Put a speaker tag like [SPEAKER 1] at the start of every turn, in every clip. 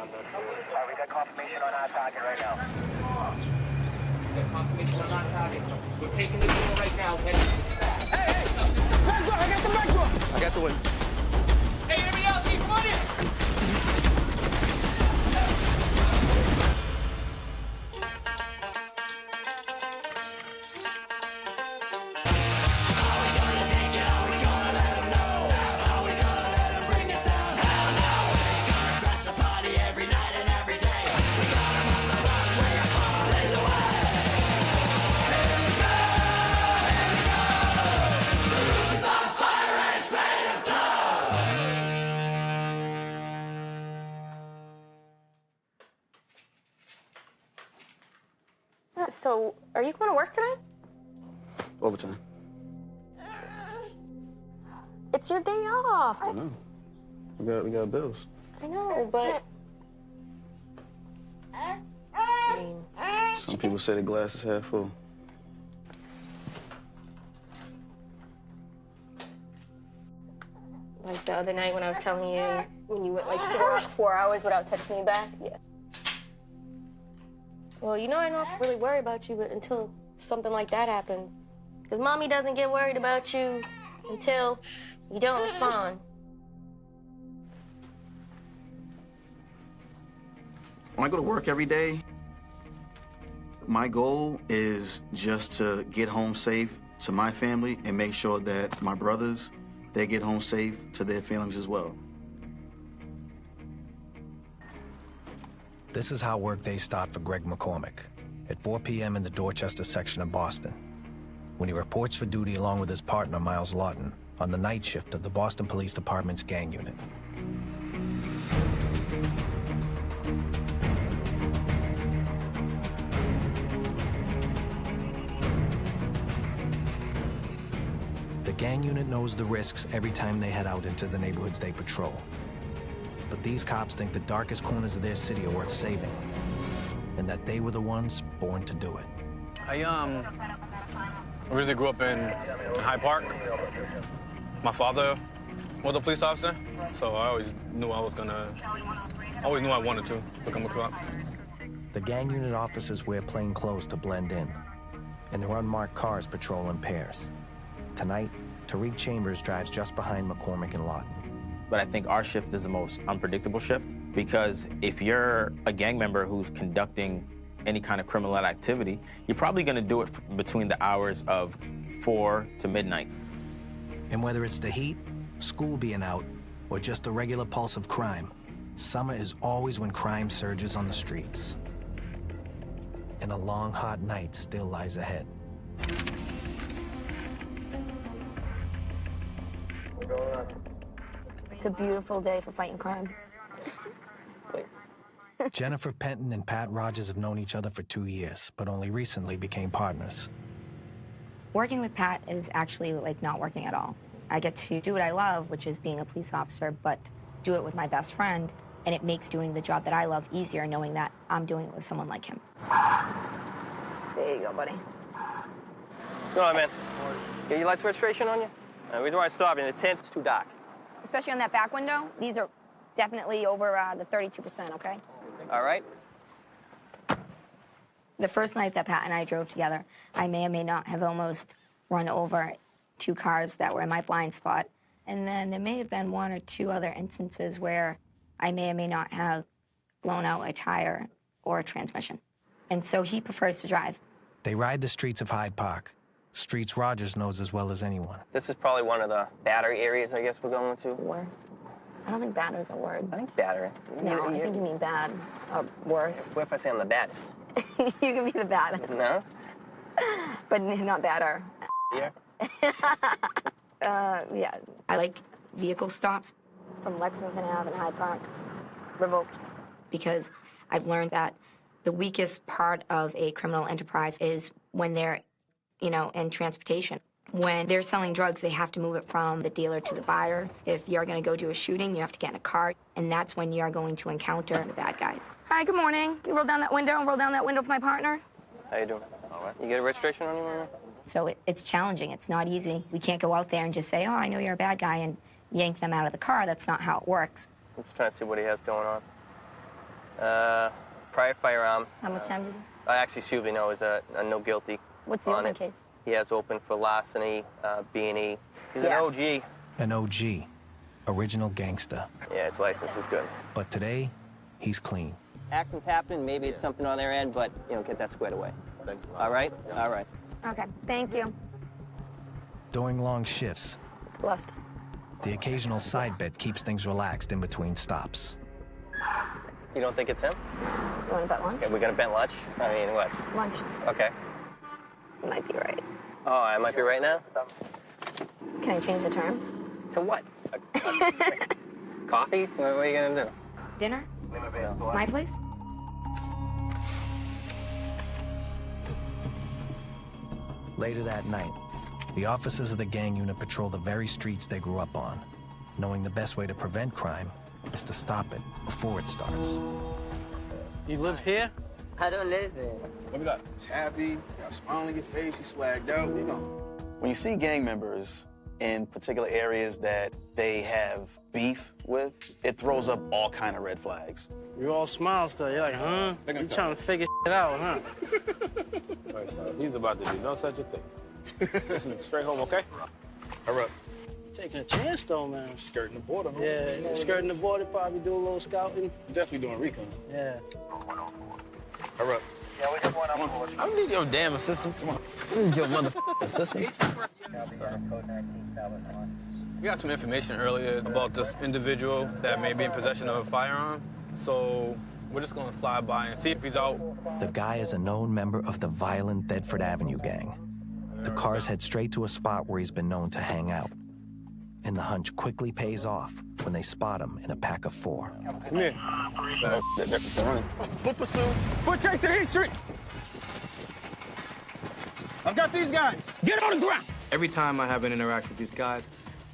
[SPEAKER 1] We got confirmation on our target right now.
[SPEAKER 2] We got confirmation on our target. We're taking the door right now, heading.
[SPEAKER 3] Hey! Back door! I got the back door!
[SPEAKER 4] I got the way.
[SPEAKER 2] Hey, everybody else, come on in!
[SPEAKER 5] So, are you going to work tonight?
[SPEAKER 4] Overtime.
[SPEAKER 5] It's your day off.
[SPEAKER 4] I know. We got bills.
[SPEAKER 5] I know, but... I mean...
[SPEAKER 4] Some people say the glass is half full.
[SPEAKER 5] Like the other night when I was telling you, when you went like 4 hours without texting me back? Yeah. Well, you know I don't really worry about you but until something like that happens. Because Mommy doesn't get worried about you until you don't respond.
[SPEAKER 4] When I go to work every day, my goal is just to get home safe to my family and make sure that my brothers, they get home safe to their families as well.
[SPEAKER 6] This is how workdays start for Greg McCormick at 4 p.m. in the Dorchester section of Boston, when he reports for duty along with his partner, Miles Lawton, on the night shift of the Boston Police Department's gang unit. The gang unit knows the risks every time they head out into the neighborhoods they patrol. But these cops think the darkest corners of their city are worth saving, and that they were the ones born to do it.
[SPEAKER 7] I originally grew up in Hyde Park. My father was a police officer, so I always knew I wanted to become a cop.
[SPEAKER 6] The gang unit officers wear plain clothes to blend in, and their unmarked cars patrol in pairs. Tonight, Tariq Chambers drives just behind McCormick and Lawton.
[SPEAKER 8] But I think our shift is the most unpredictable shift, because if you're a gang member who's conducting any kind of criminal activity, you're probably going to do it between the hours of 4 to midnight.
[SPEAKER 6] And whether it's the heat, school being out, or just the regular pulse of crime, summer is always when crime surges on the streets. And a long, hot night still lies ahead.
[SPEAKER 5] It's a beautiful day for fighting crime.
[SPEAKER 6] Jennifer Penton and Pat Rogers have known each other for 2 years, but only recently became partners.
[SPEAKER 9] Working with Pat is actually like not working at all. I get to do what I love, which is being a police officer, but do it with my best friend, and it makes doing the job that I love easier knowing that I'm doing it with someone like him.
[SPEAKER 5] There you go, buddy.
[SPEAKER 1] Go on, man. Get your license registration on you? The reason why I stopped, the tent's too dark.
[SPEAKER 5] Especially on that back window, these are definitely over the 32%, okay?
[SPEAKER 1] All right.
[SPEAKER 9] The first night that Pat and I drove together, I may or may not have almost run over 2 cars that were in my blind spot. And then there may have been 1 or 2 other instances where I may or may not have blown out a tire or a transmission. And so he prefers to drive.
[SPEAKER 6] They ride the streets of Hyde Park, streets Rogers knows as well as anyone.
[SPEAKER 1] This is probably one of the battery areas I guess we're going to.
[SPEAKER 5] Worse. I don't think bad is a word.
[SPEAKER 1] I think battery.
[SPEAKER 5] No, I think you mean bad. Or worse.
[SPEAKER 1] What if I say I'm the baddest?
[SPEAKER 5] You can be the baddest.
[SPEAKER 1] No?
[SPEAKER 5] But not badder.
[SPEAKER 1] Yeah.
[SPEAKER 9] Yeah. I like vehicle stops.
[SPEAKER 5] From Lexington Ave and Hyde Park. Revoked.
[SPEAKER 9] Because I've learned that the weakest part of a criminal enterprise is when they're, in transportation. When they're selling drugs, they have to move it from the dealer to the buyer. If you're going to go do a shooting, you have to get in a car, and that's when you're going to encounter the bad guys.
[SPEAKER 5] Hi, good morning. Can you roll down that window and roll down that window for my partner?
[SPEAKER 1] How you doing? All right. You get a registration on you, man?
[SPEAKER 9] So it's challenging. It's not easy. We can't go out there and just say, oh, I know you're a bad guy, and yank them out of the car. That's not how it works.
[SPEAKER 1] I'm just trying to see what he has going on. Prior firearm.
[SPEAKER 5] How much time did you?
[SPEAKER 1] Actually, excuse me, no, it was a no guilty.
[SPEAKER 5] What's the
[SPEAKER 1] on
[SPEAKER 5] open
[SPEAKER 1] it.
[SPEAKER 5] case?
[SPEAKER 1] He has open for larceny, B&E. He's
[SPEAKER 5] Yeah.
[SPEAKER 1] an OG.
[SPEAKER 6] An OG, original gangster.
[SPEAKER 1] Yeah, his license is good.
[SPEAKER 6] But today, he's clean.
[SPEAKER 1] Accidents happen. Maybe it's something on their end, but, you know, get that squared away. Thanks. All right? All right.
[SPEAKER 9] Okay, thank you.
[SPEAKER 6] During long shifts,
[SPEAKER 5] Left.
[SPEAKER 6] the occasional side bet keeps things relaxed in between stops.
[SPEAKER 1] You don't think it's him?
[SPEAKER 5] You want to bet lunch?
[SPEAKER 1] Okay, we're gonna bet lunch? I mean, what?
[SPEAKER 5] Lunch.
[SPEAKER 1] Okay.
[SPEAKER 5] You might be right.
[SPEAKER 1] Oh, I might be right now?
[SPEAKER 5] Can I change the terms?
[SPEAKER 1] To what? Coffee? What are you gonna do?
[SPEAKER 9] Dinner? My place?
[SPEAKER 6] Later that night, the officers of the gang unit patrol the very streets they grew up on, knowing the best way to prevent crime is to stop it before it starts.
[SPEAKER 3] You live here?
[SPEAKER 1] I don't live there.
[SPEAKER 4] What we got? He's happy, you got a smile on your face, he's swagged out. Where you going? When you see gang members in particular areas that they have beef with, it throws up all kind of red flags.
[SPEAKER 3] You all smiles though. You're like, huh? You trying to figure shit out, huh?
[SPEAKER 7] He's about to do no such a thing. Listen, straight home, okay?
[SPEAKER 4] Hurry up.
[SPEAKER 3] Taking a chance though, man.
[SPEAKER 4] Skirting the border, huh?
[SPEAKER 3] Yeah,
[SPEAKER 4] You know
[SPEAKER 3] skirting the
[SPEAKER 4] what
[SPEAKER 3] border, probably do a little scouting.
[SPEAKER 4] it is. Definitely doing recon.
[SPEAKER 3] Yeah.
[SPEAKER 4] Hurry up.
[SPEAKER 7] I don't need your damn assistance. Come on. I don't need your motherfucking assistance. We got some information earlier about this individual that may be in possession of a firearm. So we're just gonna fly by and see if he's out.
[SPEAKER 6] The guy is a known member of the violent Bedford Avenue gang. The cars head straight to a spot where he's been known to hang out. And the hunch quickly pays off when they spot him in a pack of 4.
[SPEAKER 7] Come here.
[SPEAKER 4] They're running. Foot pursuit.
[SPEAKER 7] Foot chase to the east street.
[SPEAKER 3] I've got these guys.
[SPEAKER 7] Get on the ground. Every time I have an interaction with these guys,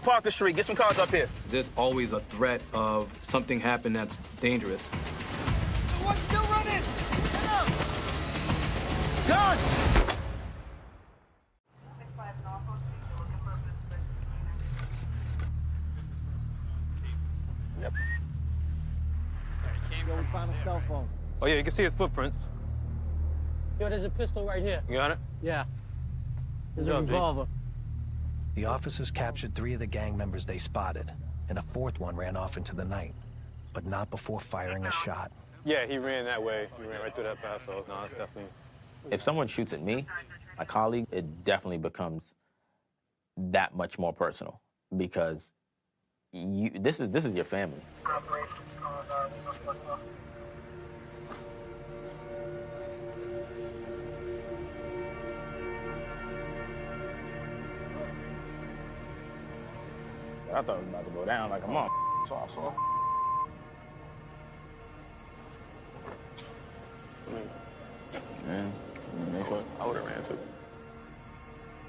[SPEAKER 4] Parker Street, get some cars up here.
[SPEAKER 7] there's always a threat of something happening that's dangerous.
[SPEAKER 3] One's still running. Gun!
[SPEAKER 4] Yep.
[SPEAKER 3] Yo, we found a cell phone.
[SPEAKER 7] Oh, yeah, you can see his footprints.
[SPEAKER 3] Yo, there's a pistol right here.
[SPEAKER 7] You got it?
[SPEAKER 3] Yeah. There's
[SPEAKER 7] Good
[SPEAKER 3] a
[SPEAKER 7] job, G.
[SPEAKER 3] revolver.
[SPEAKER 6] The officers captured 3 of the gang members they spotted, and a 4th one ran off into the night, but not before firing a shot.
[SPEAKER 7] Yeah, he ran that way. He ran right through that pass, so no, it's definitely...
[SPEAKER 8] If someone shoots at me, my colleague, it definitely becomes that much more personal because this is your family. I thought it was about to go down like a mom.
[SPEAKER 4] It's awesome. Man,
[SPEAKER 7] I would have ran too.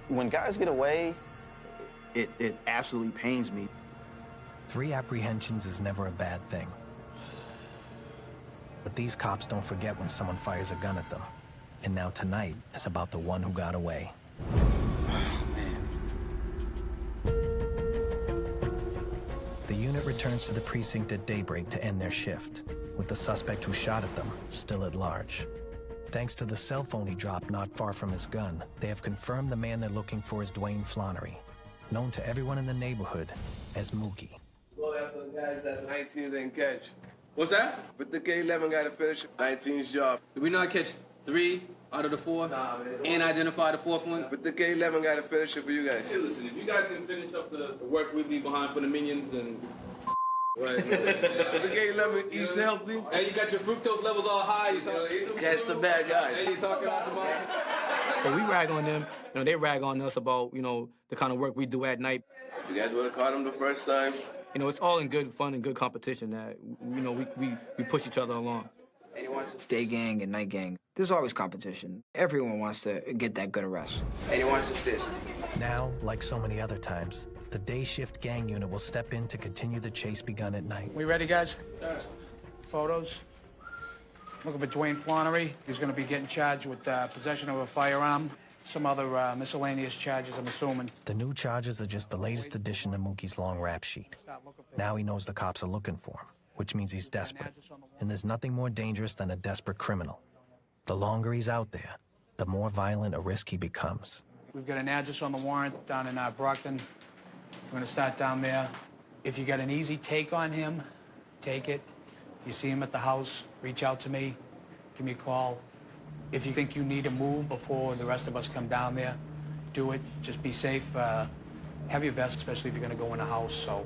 [SPEAKER 4] when guys get away, it absolutely pains me.
[SPEAKER 6] 3 apprehensions is never a bad thing. But these cops don't forget when someone fires a gun at them. And now tonight is about the one who got away. The unit returns to the precinct at daybreak to end their shift, with the suspect who shot at them still at large. Thanks to the cell phone he dropped not far from his gun, they have confirmed the man they're looking for is Dwayne Flannery, known to everyone in the neighborhood as Mookie.
[SPEAKER 10] Go after the guys that 19 didn't catch.
[SPEAKER 7] What's that?
[SPEAKER 10] But the K11 got to finish 19's job.
[SPEAKER 7] Did we not catch 3 out of the 4 and identify the 4th one?
[SPEAKER 10] But the K11 got to finish it for you guys.
[SPEAKER 7] Hey, listen, if you guys can finish up the work we leave behind for the minions, then... Right.
[SPEAKER 10] But the K11 eats healthy.
[SPEAKER 7] Hey, you got your fructose levels all high. You
[SPEAKER 10] Catch the bad guys.
[SPEAKER 7] Hey, you talking out the mouth. But we rag on them. You know, they rag on us about, you know, the kind of work we do at night.
[SPEAKER 10] You guys would have caught him the first time.
[SPEAKER 7] You know, it's all in good fun and good competition that, you know, we push each other along.
[SPEAKER 11] Day gang and night gang, there's always competition. Everyone wants to get that good arrest.
[SPEAKER 10] Anyone says this.
[SPEAKER 6] Now, like so many other times, the day shift gang unit will step in to continue the chase begun at night.
[SPEAKER 12] We ready, guys? Photos. Looking for Dwayne Flannery. He's going to be getting charged with possession of a firearm. Some other miscellaneous charges, I'm assuming.
[SPEAKER 6] The new charges are just the latest addition to Mookie's long rap sheet. Now he knows the cops are looking for him, which means he's desperate. And there's nothing more dangerous than a desperate criminal. The longer he's out there, the more violent a risk he becomes.
[SPEAKER 12] We've got an address on the warrant down in Brockton. We're gonna start down there. If you got an easy take on him, take it. If you see him at the house, reach out to me, give me a call. If you think you need to move before the rest of us come down there, do it. Just be safe. Have your vest, especially if you're gonna go in a house. So,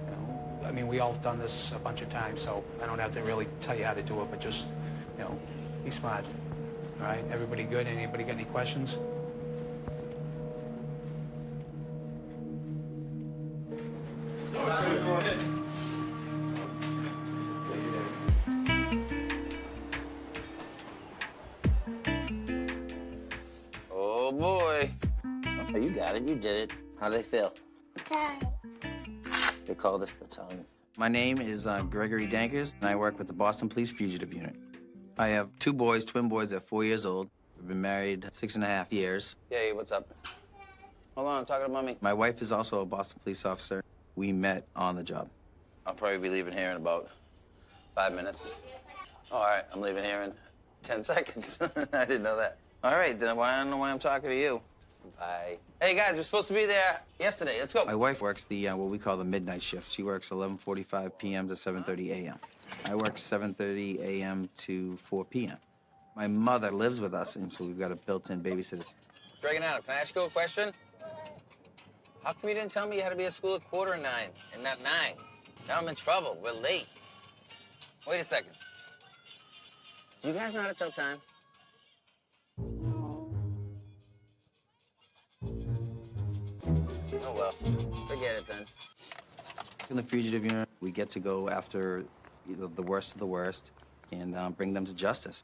[SPEAKER 12] you know, I mean, we all have done this a bunch of times, so I don't have to really tell you how to do it, but just, you know, be smart. All right, everybody good? Anybody got any questions?
[SPEAKER 13] Oh boy. Oh, you got it, you did it. How do they feel? They call this the tongue.
[SPEAKER 14] My name is Gregory Dankers, and I work with the Boston Police Fugitive Unit. I have 2 boys, twin boys. They're 4 years old. We've been married 6.5 years.
[SPEAKER 13] Hey, what's up? Hold on, I'm talking to Mommy.
[SPEAKER 14] My wife is also a Boston police officer. We met on the job.
[SPEAKER 13] I'll probably be leaving here in about 5 minutes. All right, I'm leaving here in 10 seconds. I didn't know that. All right, then I don't know why I'm talking to you. Bye. Hey, guys, we're supposed to be there yesterday. Let's go.
[SPEAKER 14] My wife works the what we call the midnight shift. She works 11:45 p.m. to 7:30 a.m. I work 7:30 a.m. to 4 p.m. My mother lives with us, and so we've got a built-in babysitter.
[SPEAKER 13] Greg and Adam, can I ask you a question? How come you didn't tell me you had to be at school at 8:45 and not 9? Now I'm in trouble. We're late. Wait a second. Do you guys know how to tell time? Oh, well. Forget it, then.
[SPEAKER 14] In the Fugitive Unit, we get to go after the worst of the worst and bring them to justice.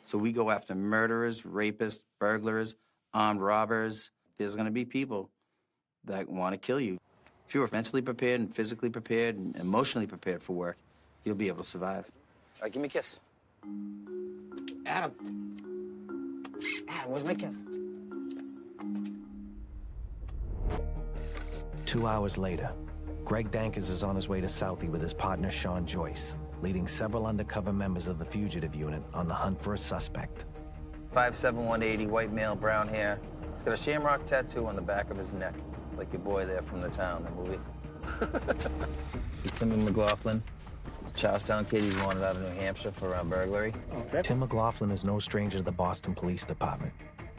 [SPEAKER 14] So we go after murderers, rapists, burglars, armed robbers. There's going to be people that want to kill you. If you're mentally prepared and physically prepared and emotionally prepared for work, you'll be able to survive.
[SPEAKER 13] All right, give me a kiss. Adam. Adam, where's my kiss?
[SPEAKER 6] 2 hours later, Greg Dankers is on his way to Southie with his partner Sean Joyce, leading several undercover members of the Fugitive Unit on the hunt for a suspect.
[SPEAKER 13] 5'7", 180, white male, brown hair. He's got a shamrock tattoo on the back of his neck, like your boy there from The Town, the movie. Tim McLaughlin, Charlestown kid. He's wanted out of New Hampshire for burglary.
[SPEAKER 6] Okay. Tim McLaughlin is no stranger to the Boston Police Department.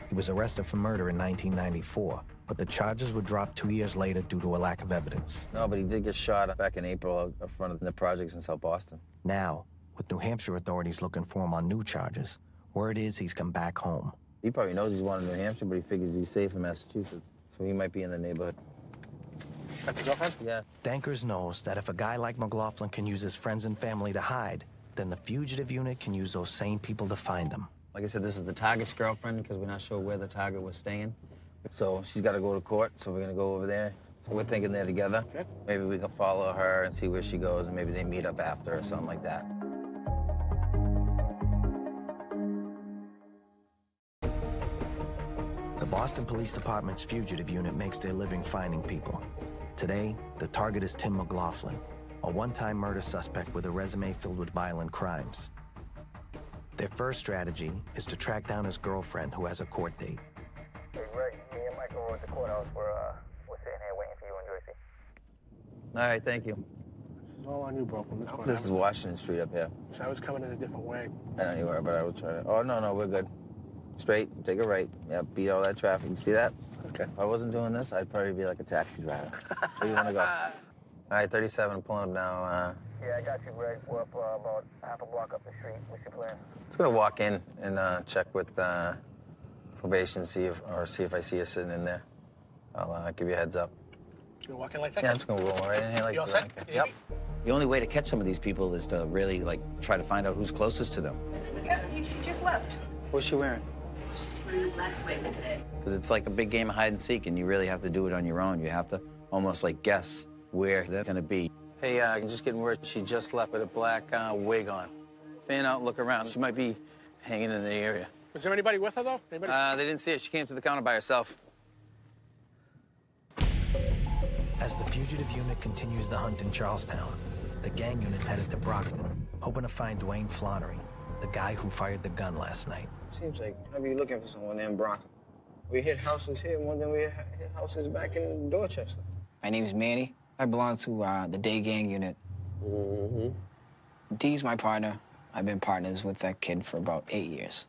[SPEAKER 6] He was arrested for murder in 1994, but the charges were dropped 2 years later due to a lack of evidence.
[SPEAKER 13] No, but he did get shot back in April up front of the projects in South Boston.
[SPEAKER 6] Now, with New Hampshire authorities looking for him on new charges, word is he's come back home.
[SPEAKER 13] He probably knows he's wanted in New Hampshire, but he figures he's safe in Massachusetts, so he might be in the neighborhood.
[SPEAKER 1] That's your girlfriend?
[SPEAKER 13] Yeah.
[SPEAKER 6] Dankers knows that if a guy like McLaughlin can use his friends and family to hide, then the Fugitive Unit can use those same people to find them.
[SPEAKER 13] Like I said, this is the target's girlfriend because we're not sure where the target was staying. So she's got to go to court, so we're going to go over there. So we're thinking they're together. Okay. Maybe we can follow her and see where she goes, and maybe they meet up after or something like that.
[SPEAKER 6] The Boston Police Department's Fugitive Unit makes their living finding people. Today, the target is Tim McLaughlin, a one-time murder suspect with a resume filled with violent crimes. Their first strategy is to track down his girlfriend, who has a court date.
[SPEAKER 15] Hey, Greg, me and Michael are at the courthouse. We're sitting here waiting for you and Joycey.
[SPEAKER 13] All right, thank you.
[SPEAKER 1] This is all on you, bro.
[SPEAKER 13] This is Washington Street up here.
[SPEAKER 1] So I was coming in a different way.
[SPEAKER 13] I know you were, but I was trying to... Oh, no, we're good. Straight, take a right. Yeah, beat all that traffic. You see that?
[SPEAKER 1] Okay.
[SPEAKER 13] If I wasn't doing this, I'd probably be like a taxi driver. Where do you want to go? All right, 37, pulling up now.
[SPEAKER 15] Yeah, I got you, Greg. We're up about half a block up the street. What's your plan?
[SPEAKER 13] Just gonna walk in and check with probation, see if I see you sitting in there. I'll give you a heads up.
[SPEAKER 1] You gonna walk in like that?
[SPEAKER 13] Yeah, I'm just gonna roll right in here like
[SPEAKER 1] You all set?
[SPEAKER 13] Yep.
[SPEAKER 14] The only way to catch some of these people is to really, try to find out who's closest to them.
[SPEAKER 16] She just left.
[SPEAKER 13] What's she wearing?
[SPEAKER 16] She's wearing a black wig today.
[SPEAKER 14] Because it's like a big game of hide and seek, and you really have to do it on your own. You have to almost guess where they're gonna be.
[SPEAKER 13] Hey, I'm just getting word she just left with a black wig on. Fan out, look around. She might be hanging in the area.
[SPEAKER 1] Was there anybody with her, though? Anybody?
[SPEAKER 13] They didn't see her. She came to the counter by herself.
[SPEAKER 6] As the Fugitive Unit continues the hunt in Charlestown, the gang unit's headed to Brockton, hoping to find Dwayne Flannery, the guy who fired the gun last night.
[SPEAKER 11] Seems like whenever you're looking for someone in Brockton, we hit houses here more than we hit houses back in Dorchester. My name's Manny. I belong to the day gang unit. D's my partner. I've been partners with that kid for about 8 years.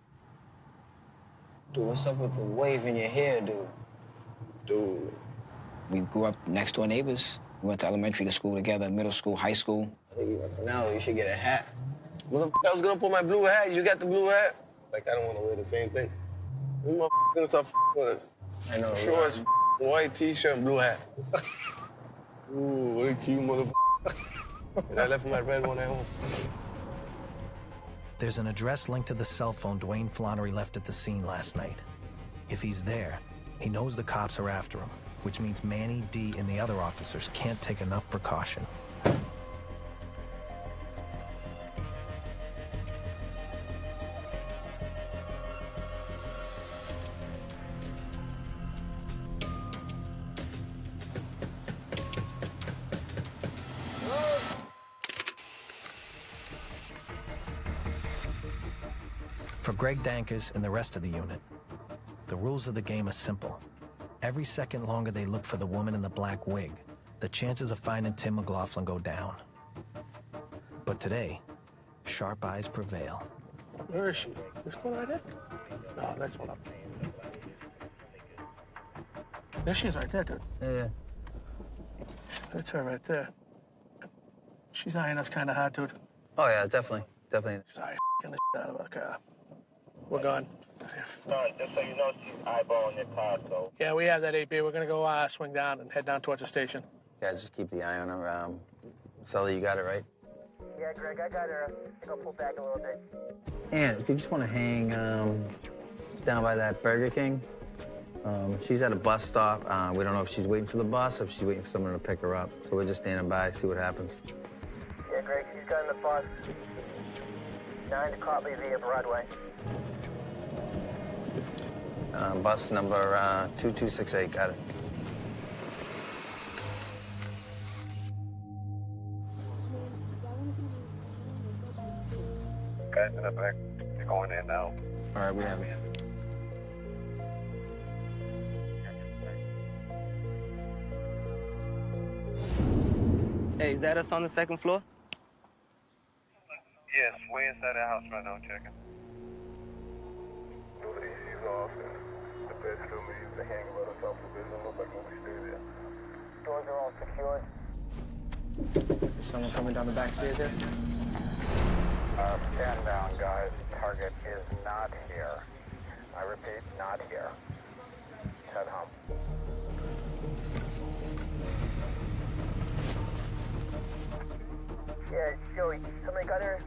[SPEAKER 11] Dude, what's up with the wave in your hair, dude? Dude. We grew up next door neighbors. We went to elementary school together, middle school, high school. I think you went for now, you should get a hat.
[SPEAKER 10] Motherfucker, I was gonna put my blue hat. You got the blue hat? Like, I don't wanna wear the same thing. You motherfuckers gonna start with us.
[SPEAKER 11] I know.
[SPEAKER 10] Shorts, white t-shirt, and blue hat. Ooh, what a cute motherfucker. And I left my red one at home.
[SPEAKER 6] There's an address linked to the cell phone Dwayne Flannery left at the scene last night. If he's there, he knows the cops are after him, which means Manny, D, and the other officers can't take enough precaution. For Greg Dankers and the rest of the unit, the rules of the game are simple. Every second longer they look for the woman in the black wig, the chances of finding Tim McLaughlin go down. But today, sharp eyes prevail.
[SPEAKER 3] Where is she? This one right there? No, next one up. There she is right there, dude.
[SPEAKER 11] Yeah.
[SPEAKER 3] That's her right there. She's eyeing us kind of hard, dude.
[SPEAKER 13] Oh, yeah, definitely. Definitely.
[SPEAKER 3] She's eyeing the shit out of our car. We're gone.
[SPEAKER 15] Just so you know, she's eyeballing your car, so.
[SPEAKER 3] Yeah, we have that 8B. We're gonna go swing down and head down towards the station.
[SPEAKER 13] Yeah, just keep the eye on her. Sully, you got it, right?
[SPEAKER 15] Yeah, Greg, I got her. I think I'll pull back a little bit.
[SPEAKER 13] And if you just want to hang down by that Burger King, she's at a bus stop. We don't know if she's waiting for the bus or if she's waiting for someone to pick her up. So we're just standing by, see what happens.
[SPEAKER 15] Yeah, Greg, she's got in the bus. 9 to Copley via Broadway.
[SPEAKER 13] Bus number 2268, got it.
[SPEAKER 15] Guys in the back, they're going in now.
[SPEAKER 11] All right, we have it.
[SPEAKER 17] Hey, is that us on the second floor?
[SPEAKER 15] Yes, way inside the house right now, checking. The AC's off and the bed still leaves the hang by the self-provision. Looks like when we stay there. Doors are all secured.
[SPEAKER 11] Is someone coming down the back stairs here?
[SPEAKER 15] Stand down, guys. Target is not here. I repeat, not here. Head home. Yeah, Joey, somebody got her?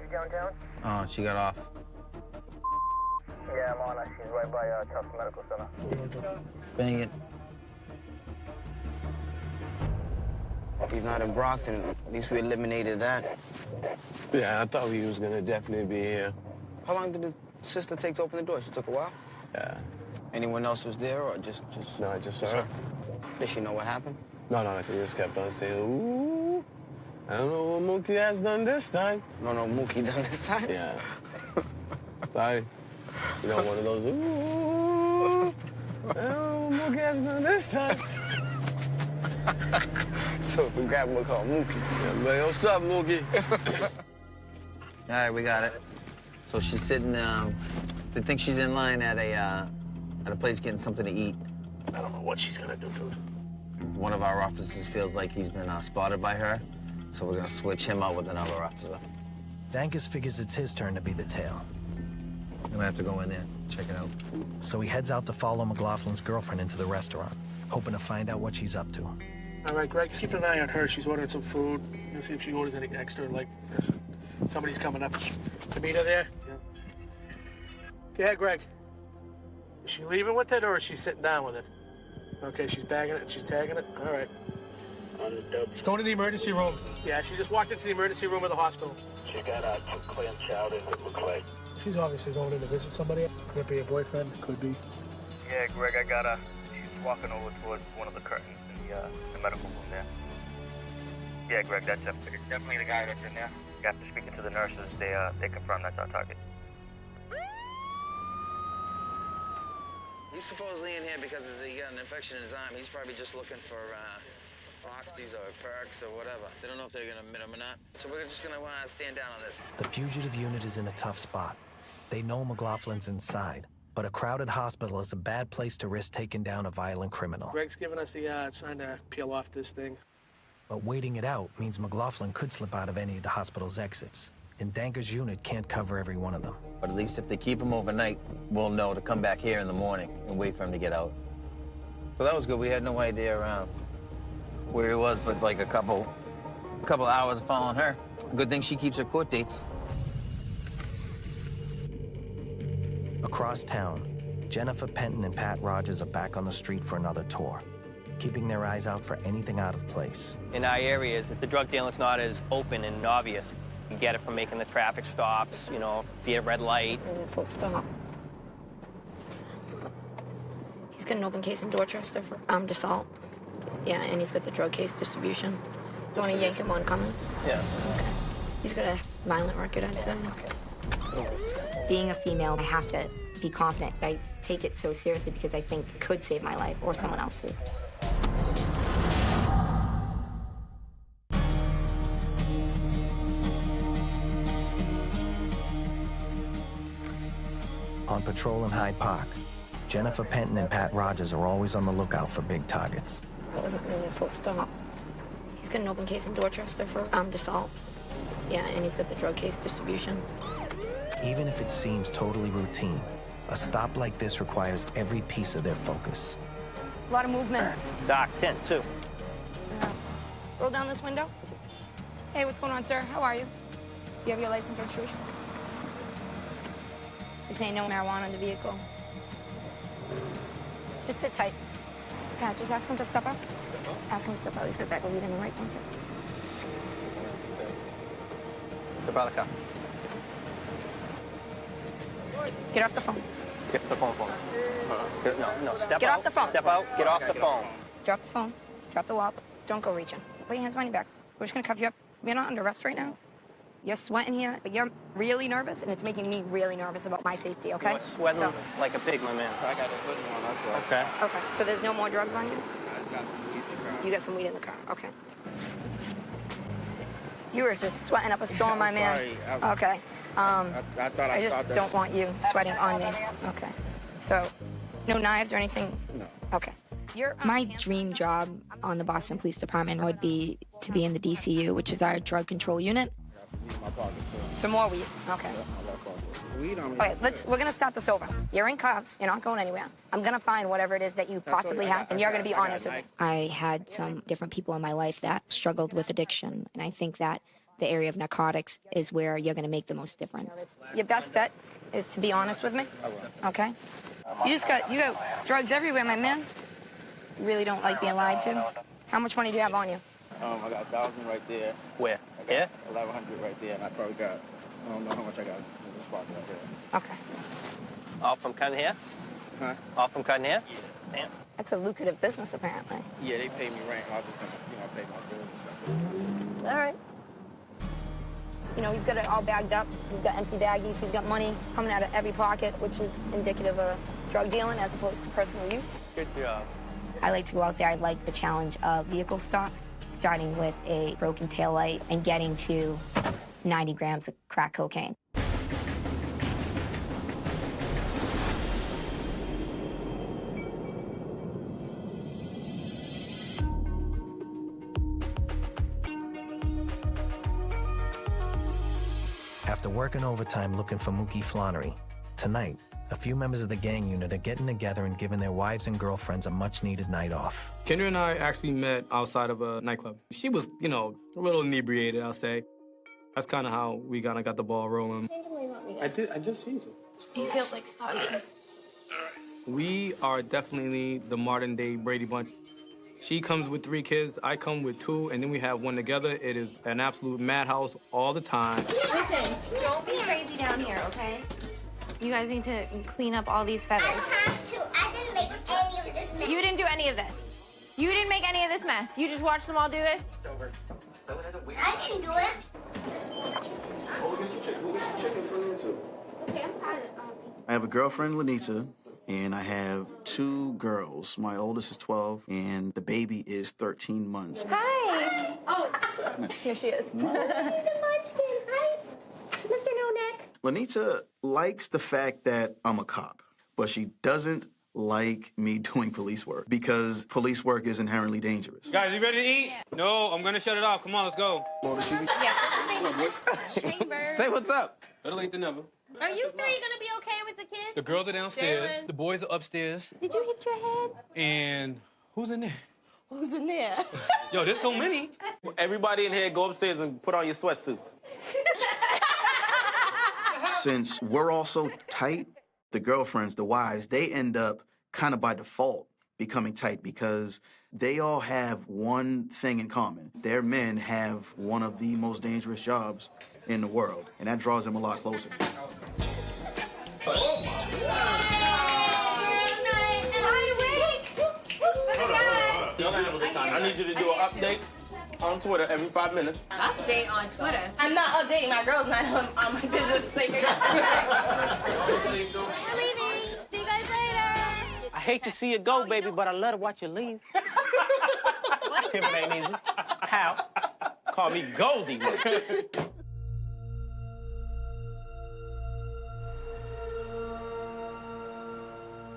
[SPEAKER 15] She's downtown?
[SPEAKER 13] Oh, she got off.
[SPEAKER 15] Yeah, I'm on her. She's right by Tufts Medical Center.
[SPEAKER 13] Bang it.
[SPEAKER 11] If he's not in Brockton, at least we eliminated that.
[SPEAKER 10] Yeah, I thought we was gonna definitely be here.
[SPEAKER 11] How long did the sister take to open the door? She took a while?
[SPEAKER 10] Yeah.
[SPEAKER 11] Anyone else was there or just...
[SPEAKER 10] No, just her.
[SPEAKER 11] Did she know what happened?
[SPEAKER 10] No, she just kept on saying, ooh, I don't know what Mookie has done this time.
[SPEAKER 11] No, Mookie done this time?
[SPEAKER 10] Yeah. Sorry. You know, one of those, ooh, I don't know what Mookie has done this time.
[SPEAKER 11] So we grab him and call Mookie.
[SPEAKER 10] Yeah, man, what's up, Mookie?
[SPEAKER 13] All right, we got it. So she's sitting, they think she's in line at a place getting something to eat.
[SPEAKER 3] I don't know what she's gonna do, dude.
[SPEAKER 13] One of our officers feels like he's been spotted by her, so we're gonna switch him out with another officer.
[SPEAKER 6] Dankers figures it's his turn to be the tail.
[SPEAKER 13] I'm gonna have to go in there, check it out.
[SPEAKER 6] So he heads out to follow McLaughlin's girlfriend into the restaurant, hoping to find out what she's up to.
[SPEAKER 3] All right, Greg, keep an eye on her. She's ordering some food. Let's see if she orders anything extra, like this. Somebody's coming up to meet her there. Yeah. Go ahead, Greg. Is she leaving with it, or is she sitting down with it? Okay, she's bagging it and she's tagging it. All right. She's going to the emergency room. Yeah, she just walked into the emergency room of the hospital.
[SPEAKER 15] She got clamped out, it looks like.
[SPEAKER 3] She's obviously going in to visit somebody. Could it be a boyfriend? Could be.
[SPEAKER 15] Yeah, Greg, I got her. She's walking over towards one of the curtains in the medical room there.
[SPEAKER 18] Yeah, Greg, that's definitely the guy that's in there. After speaking to the nurses, they confirmed that's our target.
[SPEAKER 13] He's supposedly in here because he got an infection in his arm. He's probably just looking for oxys or perks or whatever. They don't know if they're gonna admit him or not. So we're just gonna stand down on this.
[SPEAKER 6] The fugitive unit is in a tough spot. They know McLaughlin's inside, but a crowded hospital is a bad place to risk taking down a violent criminal.
[SPEAKER 3] Greg's giving us the sign to peel off this thing.
[SPEAKER 6] But waiting it out means McLaughlin could slip out of any of the hospital's exits, and Dankers' unit can't cover every one of them.
[SPEAKER 13] But at least if they keep him overnight, we'll know to come back here in the morning and wait for him to get out. So that was good. We had no idea where he was, but like a couple hours following her. Good thing she keeps her court dates.
[SPEAKER 6] Across town, Jennifer Penton and Pat Rogers are back on the street for another tour, keeping their eyes out for anything out of place.
[SPEAKER 1] In our areas, if the drug dealing's not as open and obvious, you get it from making the traffic stops, you know, be at red light.
[SPEAKER 9] Full stop. He's got an open case in Dorchester for armed assault. Yeah, and he's got the drug case distribution. Don't want to yank him on Cummins?
[SPEAKER 1] Yeah.
[SPEAKER 9] Okay. He's got a violent record, I'd say. Being a female, I have to be confident. I take it so seriously because I think it could save my life or someone else's.
[SPEAKER 6] On patrol in Hyde Park, Jennifer Penton and Pat Rogers are always on the lookout for big targets.
[SPEAKER 9] That wasn't really a full stop. He's got an open case in Dorchester for armed assault. Yeah, and he's got the drug case distribution.
[SPEAKER 6] Even if it seems totally routine, a stop like this requires every piece of their focus.
[SPEAKER 9] A lot of movement.
[SPEAKER 1] Dark tint, too.
[SPEAKER 9] Roll down this window. Hey, what's going on, sir? How are you? You have your license registration? This ain't no marijuana in the vehicle. Just sit tight. Pat, just ask him to step up. Ask him to step up. He's got a bag of weed in the right pocket.
[SPEAKER 1] Step out of the car.
[SPEAKER 9] Get off the phone.
[SPEAKER 1] Get off the phone. No, step out.
[SPEAKER 9] Get off the phone.
[SPEAKER 1] Step out, get off the phone.
[SPEAKER 9] Drop the phone. Drop the wallet. Don't go reaching. Put your hands behind your back. We're just gonna cuff you up. You're not under arrest right now. You're sweating here, but you're really nervous, and it's making me really nervous about my safety, okay?
[SPEAKER 1] You're sweating like a pig, my man.
[SPEAKER 10] I got a hood on, that's why.
[SPEAKER 1] Okay.
[SPEAKER 9] Okay, so there's no more drugs on you?
[SPEAKER 10] I got some weed in the car.
[SPEAKER 9] You got some weed in the car, okay. You were just sweating up a storm, my man.
[SPEAKER 10] Sorry.
[SPEAKER 9] Okay.
[SPEAKER 10] I thought
[SPEAKER 9] I just don't want you sweating on me. Okay. So, no knives or anything?
[SPEAKER 10] No.
[SPEAKER 9] Okay. My dream job on the Boston Police Department would be to be in the DCU, which is our drug control unit.
[SPEAKER 10] My pocket too.
[SPEAKER 9] Some more weed. Okay.
[SPEAKER 10] Yeah, my left pocket. Weed on me.
[SPEAKER 9] Okay, we're gonna start this over. You're in cuffs, you're not going anywhere. I'm gonna find whatever it is that you possibly have, and you're gonna be honest with me. I had some different people in my life that struggled with addiction, and I think that the area of narcotics is where you're gonna make the most difference. Your best bet is to be honest with me, okay? You got drugs everywhere, my man. You really don't like being lied to. How much money do you have on you?
[SPEAKER 10] I got 1,000 right there.
[SPEAKER 1] Where?
[SPEAKER 10] I got
[SPEAKER 1] Here?
[SPEAKER 10] 1,100 right there, and I probably got, I don't know how much I got in this pocket right there.
[SPEAKER 9] Okay.
[SPEAKER 1] All from cutting hair?
[SPEAKER 10] Huh?
[SPEAKER 1] All from cutting hair? Damn.
[SPEAKER 9] That's a lucrative business, apparently.
[SPEAKER 10] Yeah, they pay me rent. I was just gonna, pay my bills and stuff.
[SPEAKER 9] All right. You know, he's got it all bagged up. He's got empty baggies. He's got money coming out of every pocket, which is indicative of drug dealing as opposed to personal use.
[SPEAKER 1] Good job.
[SPEAKER 9] I like to go out there. I like the challenge of vehicle stops, starting with a broken taillight and getting to 90 grams of crack cocaine.
[SPEAKER 6] After working overtime looking for Mookie Flannery, tonight, a few members of the gang unit are getting together and giving their wives and girlfriends a much-needed night off.
[SPEAKER 7] Kendra and I actually met outside of a nightclub. She was, a little inebriated, I'll say. That's kind of how we kind of got the ball rolling.
[SPEAKER 10] I just changed it.
[SPEAKER 9] He feels like Sonny.
[SPEAKER 7] We are definitely the modern-day Brady Bunch. She comes with 3 kids, I come with 2, and then we have one together. It is an absolute madhouse all the time.
[SPEAKER 19] Listen, don't be crazy down here, okay? You guys need to clean up all these feathers.
[SPEAKER 20] I have to. I didn't make any of this mess.
[SPEAKER 19] You didn't do any of this. You didn't make any of this mess. You just watched them all do this?
[SPEAKER 20] I didn't do it.
[SPEAKER 4] Oh, we'll get some chicken for them too.
[SPEAKER 20] Okay, I'm tired.
[SPEAKER 4] I have a girlfriend, Lanita, and I have 2 girls. My oldest is 12, and the baby is 13 months.
[SPEAKER 19] Hi. Oh, here she is.
[SPEAKER 20] Hi, Mr. No Neck.
[SPEAKER 4] Lanita likes the fact that I'm a cop, but she doesn't like me doing police work because police work is inherently dangerous.
[SPEAKER 7] Guys, you ready to eat? Yeah. No, I'm gonna shut it off. Come on, let's go.
[SPEAKER 8] Say what's up.
[SPEAKER 7] Better late than never.
[SPEAKER 5] Are you 3 gonna be okay with the kids?
[SPEAKER 7] The girls are downstairs.
[SPEAKER 5] Jalen.
[SPEAKER 7] The boys are upstairs.
[SPEAKER 19] Did you hit your head?
[SPEAKER 7] And who's in there?
[SPEAKER 19] Who's in there?
[SPEAKER 7] Yo, there's so many.
[SPEAKER 8] Everybody in here, go upstairs and put on your sweatsuits.
[SPEAKER 4] Since we're all so tight, the girlfriends, the wives, they end up kind of by default becoming tight because they all have one thing in common. Their men have one of the most dangerous jobs in the world, and that draws them a lot closer.
[SPEAKER 8] Y'all gonna have a good time. I need you to do an update on Twitter every 5 minutes.
[SPEAKER 5] Update on Twitter.
[SPEAKER 16] I'm not updating. My girl's not on my business.
[SPEAKER 5] We're leaving. See you guys later.
[SPEAKER 1] I hate to see you go, baby, but I love to watch you leave.
[SPEAKER 5] What is
[SPEAKER 1] Pivot ain't easy. How? Call me Goldie.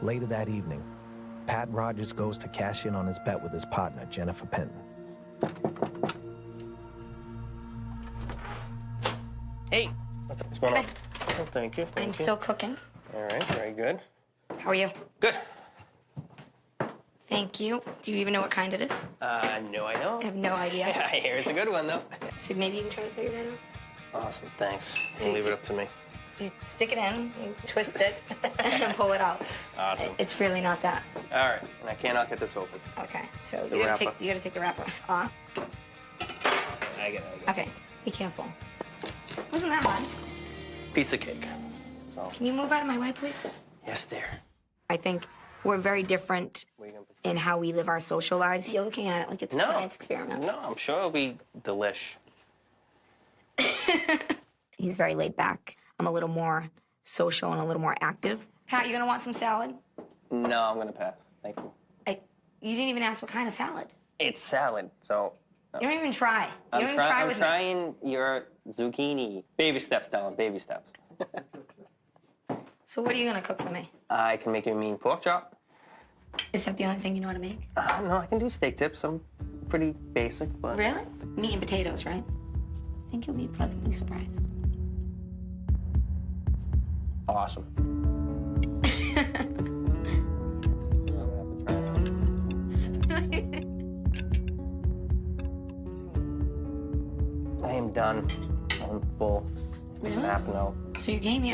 [SPEAKER 6] Later that evening, Pat Rogers goes to cash in on his bet with his partner, Jenn Penton.
[SPEAKER 1] Hey, what's going on? Oh, thank you.
[SPEAKER 9] I'm still cooking.
[SPEAKER 1] All right, very good.
[SPEAKER 9] How are you?
[SPEAKER 1] Good.
[SPEAKER 9] Thank you. Do you even know what kind it is?
[SPEAKER 1] No, I don't.
[SPEAKER 9] I have no idea.
[SPEAKER 1] I hear it's a good one, though.
[SPEAKER 9] So maybe you can try to figure that out.
[SPEAKER 1] Awesome, thanks.
[SPEAKER 9] So
[SPEAKER 1] We'll leave it up to me.
[SPEAKER 9] You stick it in, you twist it, and pull it out.
[SPEAKER 1] Awesome.
[SPEAKER 9] It's really not that.
[SPEAKER 1] All right, and I cannot get this open.
[SPEAKER 9] Okay, so
[SPEAKER 1] The
[SPEAKER 9] you gotta
[SPEAKER 1] wrapper.
[SPEAKER 9] take the wrapper off.
[SPEAKER 1] I get it.
[SPEAKER 9] Okay, be careful. Wasn't that hard?
[SPEAKER 1] Piece of cake. So,
[SPEAKER 9] Can you move out of my way, please?
[SPEAKER 1] yes, there.
[SPEAKER 9] I think we're very different in how we live our social lives. You're looking at it like it's a
[SPEAKER 1] No.
[SPEAKER 9] science experiment.
[SPEAKER 1] No, I'm sure it'll be delish.
[SPEAKER 9] He's very laid back. I'm a little more social and a little more active. Pat, you gonna want some salad?
[SPEAKER 1] No, I'm gonna pass. Thank you.
[SPEAKER 9] You didn't even ask what kind of salad.
[SPEAKER 1] It's salad, so.
[SPEAKER 9] You don't even try. You don't even try
[SPEAKER 1] I'm
[SPEAKER 9] with me.
[SPEAKER 1] trying your zucchini. Baby steps, darling, baby steps.
[SPEAKER 9] So what are you gonna cook for me?
[SPEAKER 1] I can make you a mean pork chop.
[SPEAKER 9] Is that the only thing you know how to make?
[SPEAKER 1] No, I can do steak tips. I'm pretty basic, but.
[SPEAKER 9] Really? Meat and potatoes, right? I think you'll be pleasantly surprised.
[SPEAKER 1] Awesome. I am done. I'm full.
[SPEAKER 9] Really?
[SPEAKER 1] No.
[SPEAKER 9] So you gave me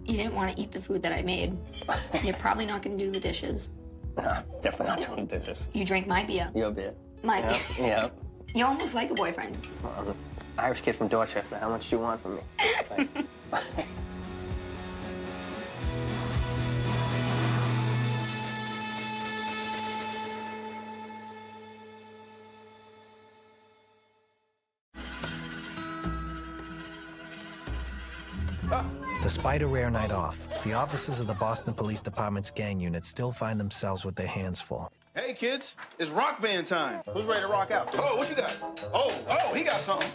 [SPEAKER 9] you didn't want to eat the food that I made. You're probably not gonna do the dishes.
[SPEAKER 1] No, definitely not doing dishes.
[SPEAKER 9] You drank my beer.
[SPEAKER 1] Your beer.
[SPEAKER 9] My beer.
[SPEAKER 1] Yeah.
[SPEAKER 9] You're almost like a boyfriend.
[SPEAKER 1] I'm an Irish kid from Dorchester. How much do you want from me? Thanks.
[SPEAKER 6] Despite a rare night off, the officers of the Boston Police Department's gang unit still find themselves with their hands full.
[SPEAKER 4] Hey, kids, it's rock band time. Who's ready to rock out? Oh, what you got? Oh, he got something.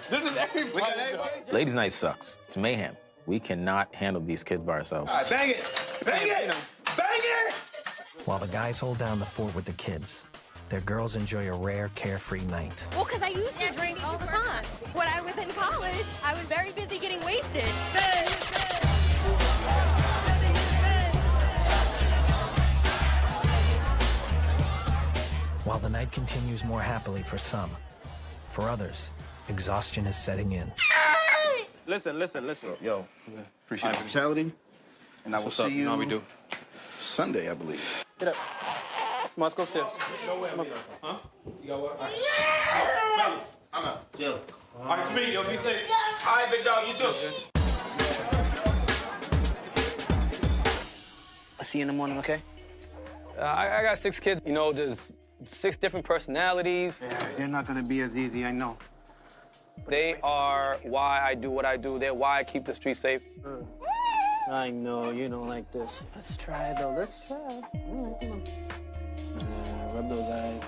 [SPEAKER 7] This is everybody.
[SPEAKER 8] Ladies' night sucks. It's mayhem. We cannot handle these kids by ourselves.
[SPEAKER 4] All right, bang it. Bang it. Bang it.
[SPEAKER 6] While the guys hold down the fort with the kids, their girls enjoy a rare, carefree night.
[SPEAKER 5] Well, because I used to drink all the time. When I was in college, I was very busy getting wasted.
[SPEAKER 6] While the night continues more happily for some, for others, exhaustion is setting in.
[SPEAKER 8] Listen.
[SPEAKER 4] Yo, appreciate the hospitality, and I will
[SPEAKER 7] What's up?
[SPEAKER 4] see you
[SPEAKER 7] No, we do.
[SPEAKER 4] Sunday, I believe.
[SPEAKER 7] Get up. Come on, let's go upstairs. Huh? You got what? All right. Fellas, I'm out. Jill. All right, to me, yo, be safe. All right, big dog, you too.
[SPEAKER 17] see you in the morning, okay?
[SPEAKER 7] I got 6 kids. You know, there's 6 different personalities.
[SPEAKER 10] Yeah, they're not gonna be as easy, I know.
[SPEAKER 7] They are why I do what I do. They're why I keep the streets safe.
[SPEAKER 17] I know, you don't like this. Let's try, though. Let's try. All right, come on. Rub those eyes.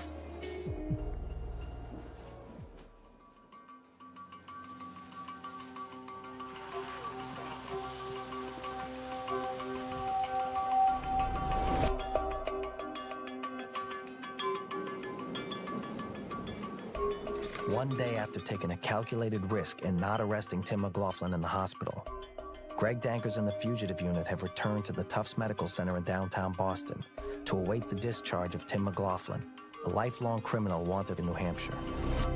[SPEAKER 6] One day after taking a calculated risk and not arresting Tim McLaughlin in the hospital, Greg Dankers and the Fugitive Unit have returned to the Tufts Medical Center in downtown Boston to await the discharge of Tim McLaughlin, a lifelong criminal wanted in New Hampshire.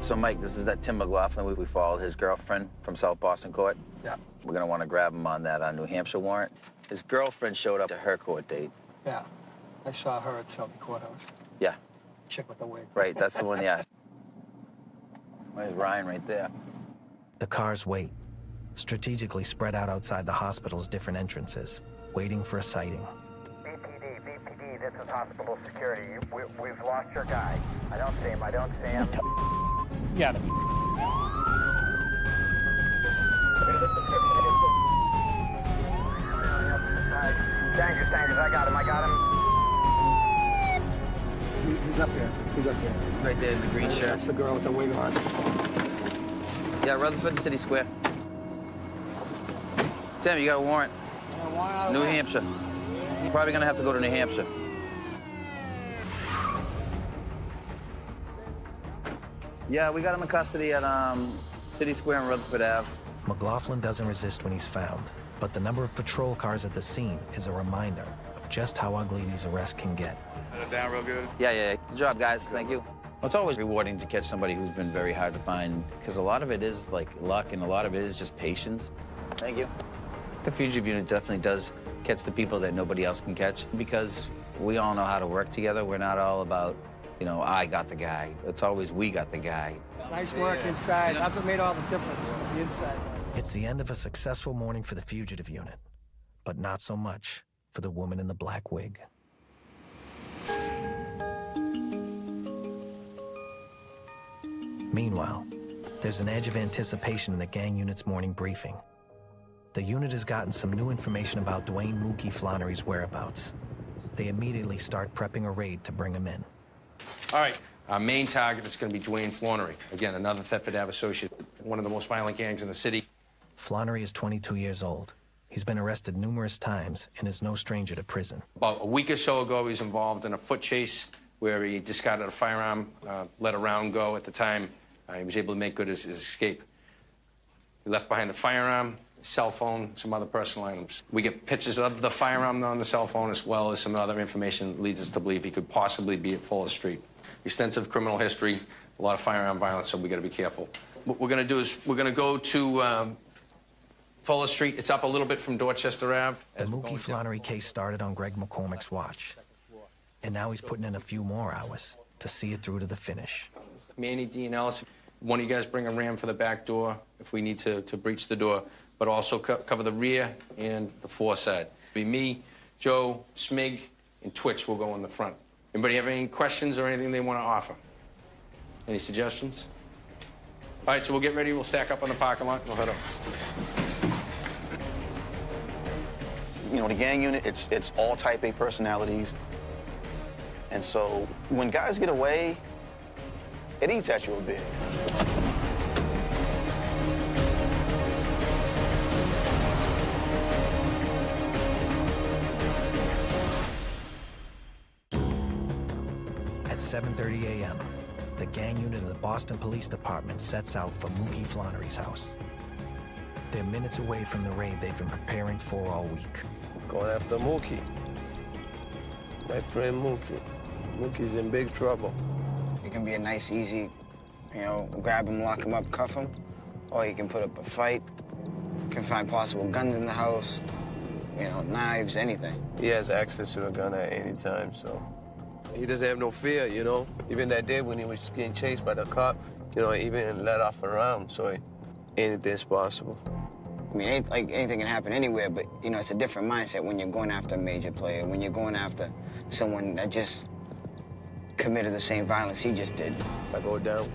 [SPEAKER 13] So, Mike, this is that Tim McLaughlin. We followed his girlfriend from South Boston Court.
[SPEAKER 11] Yeah.
[SPEAKER 13] We're gonna want to grab him on that New Hampshire warrant. His girlfriend showed up to her court date.
[SPEAKER 11] Yeah. I saw her at Shelby Courthouse.
[SPEAKER 13] Yeah.
[SPEAKER 11] Chick with the wig.
[SPEAKER 13] Right, that's the one, yeah. There's Ryan right there.
[SPEAKER 6] The cars wait, strategically spread out outside the hospital's different entrances, waiting for a sighting.
[SPEAKER 15] BPD, this is hospital security. We've lost your guy. I don't see him.
[SPEAKER 12] Yeah.
[SPEAKER 15] Dankers, I got him.
[SPEAKER 11] He's up there.
[SPEAKER 13] Right there in the green shirt.
[SPEAKER 11] That's the girl with the wig on.
[SPEAKER 13] Yeah, Rutherford City Square. Tim, you got a warrant. New Hampshire. You're probably gonna have to go to New Hampshire. Yeah, we got him in custody at City Square and Rutherford Ave.
[SPEAKER 6] McLaughlin doesn't resist when he's found, but the number of patrol cars at the scene is a reminder of just how ugly these arrests can get.
[SPEAKER 7] Down real good?
[SPEAKER 13] Yeah. Good job, guys. Thank you. It's always rewarding to catch somebody who's been very hard to find, because a lot of it is like luck and a lot of it is just patience. Thank you. The Fugitive Unit definitely does catch the people that nobody else can catch, because we all know how to work together. We're not all about, you know, I got the guy. It's always we got the guy.
[SPEAKER 11] Nice work inside. That's what made all the difference, the inside.
[SPEAKER 6] It's the end of a successful morning for the Fugitive Unit, but not so much for the woman in the black wig. Meanwhile, there's an edge of anticipation in the gang unit's morning briefing. The unit has gotten some new information about Dwayne Mookie Flannery's whereabouts. They immediately start prepping a raid to bring him in.
[SPEAKER 21] All right, our main target is going to be Dwayne Flannery. Again, another Thetford Ave associate, one of the most violent gangs in the city.
[SPEAKER 6] Flannery is 22 years old. He's been arrested numerous times and is no stranger to prison.
[SPEAKER 21] About a week or so ago, he was involved in a foot chase where he discarded a firearm, let a round go. At the time, he was able to make good his escape. He left behind the firearm, cell phone, some other personal items. We get pictures of the firearm on the cell phone, as well as some other information that leads us to believe he could possibly be at Fuller Street. Extensive criminal history, a lot of firearm violence, so we got to be careful. What we're going to do is we're going to go to Fuller Street. It's up a little bit from Dorchester Ave.
[SPEAKER 6] The Mookie Flannery case started on Greg McCormick's watch, and now he's putting in a few more hours to see it through to the finish.
[SPEAKER 21] Manny, D, and Ellis, one of you guys bring a ram for the back door if we need to breach the door, but also cover the rear and the foreside. Be me, Joe, Smig, and Twitch will go in the front. Anybody have any questions or anything they want to offer? Any suggestions? All right, so we'll get ready. We'll stack up on the parking lot. We'll head up.
[SPEAKER 4] You know, the gang unit, it's all type A personalities. And so when guys get away, it eats at you a bit.
[SPEAKER 6] At 7:30 a.m., the gang unit of the Boston Police Department sets out for Mookie Flannery's house. They're minutes away from the raid they've been preparing for all week.
[SPEAKER 10] Going after Mookie. My friend Mookie. Mookie's in big trouble.
[SPEAKER 11] It can be a nice, easy, you know, grab him, lock him up, cuff him. Or you can put up a fight. You can find possible guns in the house, you know, knives, anything.
[SPEAKER 10] He has access to a gun at any time, so he doesn't have no fear, you know? Even that day when he was getting chased by the cop, you know, he even let off a round, so anything's possible.
[SPEAKER 11] I mean, anything can happen anywhere, but, you know, it's a different mindset when you're going after a major player, when you're going after someone that just committed the same violence he just did.
[SPEAKER 10] If I go down,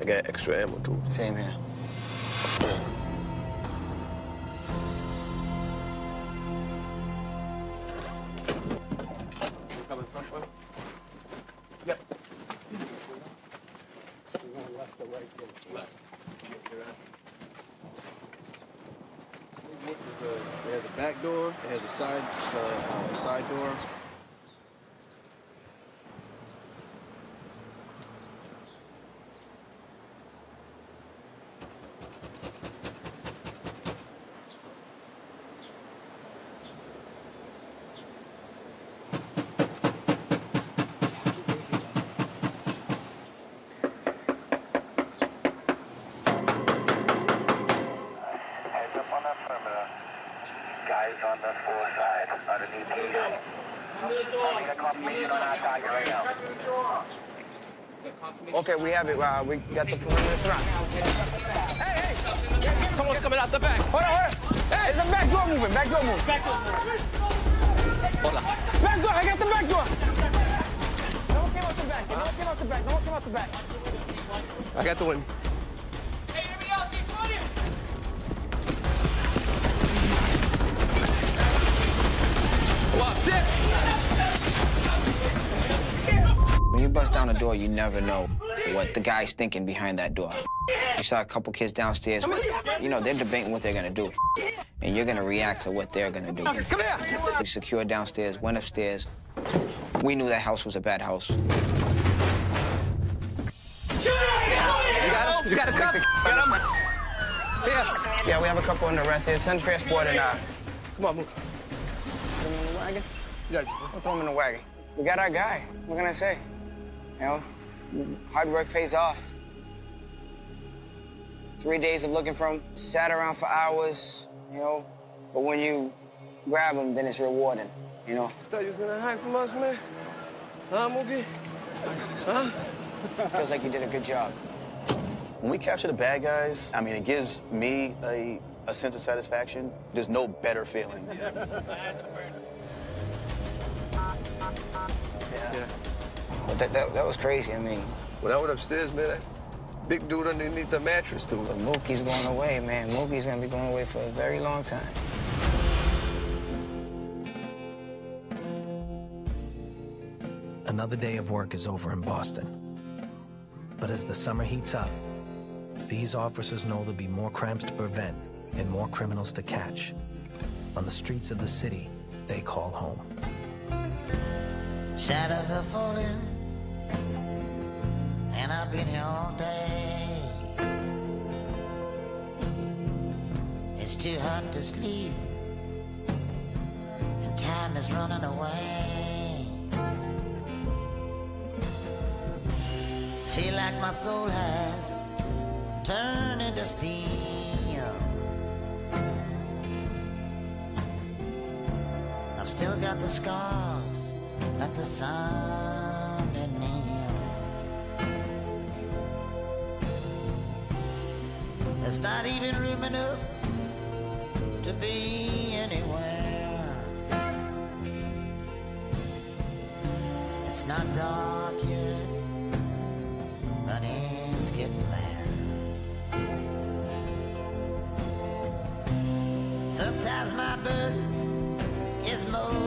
[SPEAKER 10] I got extra ammo, too.
[SPEAKER 11] Same here.
[SPEAKER 10] Yep. It has a back door. It has a side door.
[SPEAKER 15] Guys on the 4 side, underneath here. I need a confirmation on our target right now.
[SPEAKER 11] Okay, we have it. We got the perimeter surround. Hey!
[SPEAKER 10] Someone's coming out the back.
[SPEAKER 11] Hold on. Hey, there's a back door moving. Back door moving.
[SPEAKER 10] Hold on.
[SPEAKER 11] Back door, I got the back door. No one came out the back. No one came out the back. No one came out the back.
[SPEAKER 10] I got the one.
[SPEAKER 11] When you bust down a door, you never know what the guy's thinking behind that door. You saw a couple kids downstairs, you know, they're debating what they're gonna do. And you're gonna react to what they're gonna do.
[SPEAKER 10] Come here!
[SPEAKER 11] We secured downstairs, went upstairs. We knew that house was a bad house.
[SPEAKER 10] You got him? You got a cuff? Get him?
[SPEAKER 11] Yeah, we have a couple in the rest here. Send transport and,
[SPEAKER 10] Come on, move.
[SPEAKER 11] Throw him in the wagon?
[SPEAKER 10] Yeah.
[SPEAKER 11] We'll throw him in the wagon. We got our guy. What can I say? You know, hard work pays off. 3 days of looking for him, sat around for hours, you know, but when you grab him, then it's rewarding, you know.
[SPEAKER 10] I thought you was gonna hide from us, man. Huh, Mookie? Huh?
[SPEAKER 11] Feels like you did a good job.
[SPEAKER 4] When we capture the bad guys, I mean, it gives me a sense of satisfaction. There's no better feeling.
[SPEAKER 11] Yeah. But that was crazy, I mean.
[SPEAKER 10] When I went upstairs, man, that big dude underneath the mattress, too.
[SPEAKER 11] But Mookie's going away, man. Mookie's gonna be going away for a very long time.
[SPEAKER 6] Another day of work is over in Boston. But as the summer heats up, these officers know there'll be more crimes to prevent and more criminals to catch on the streets of the city they call home.
[SPEAKER 2] Shadows are falling, and I've been here all day. It's too hot to sleep, and time is running away. Feel like my soul has turned into steel. I've still got the scars like the sun and Neil. There's not even room enough to be anywhere. It's not dark yet, but it's getting there. Sometimes my burden is more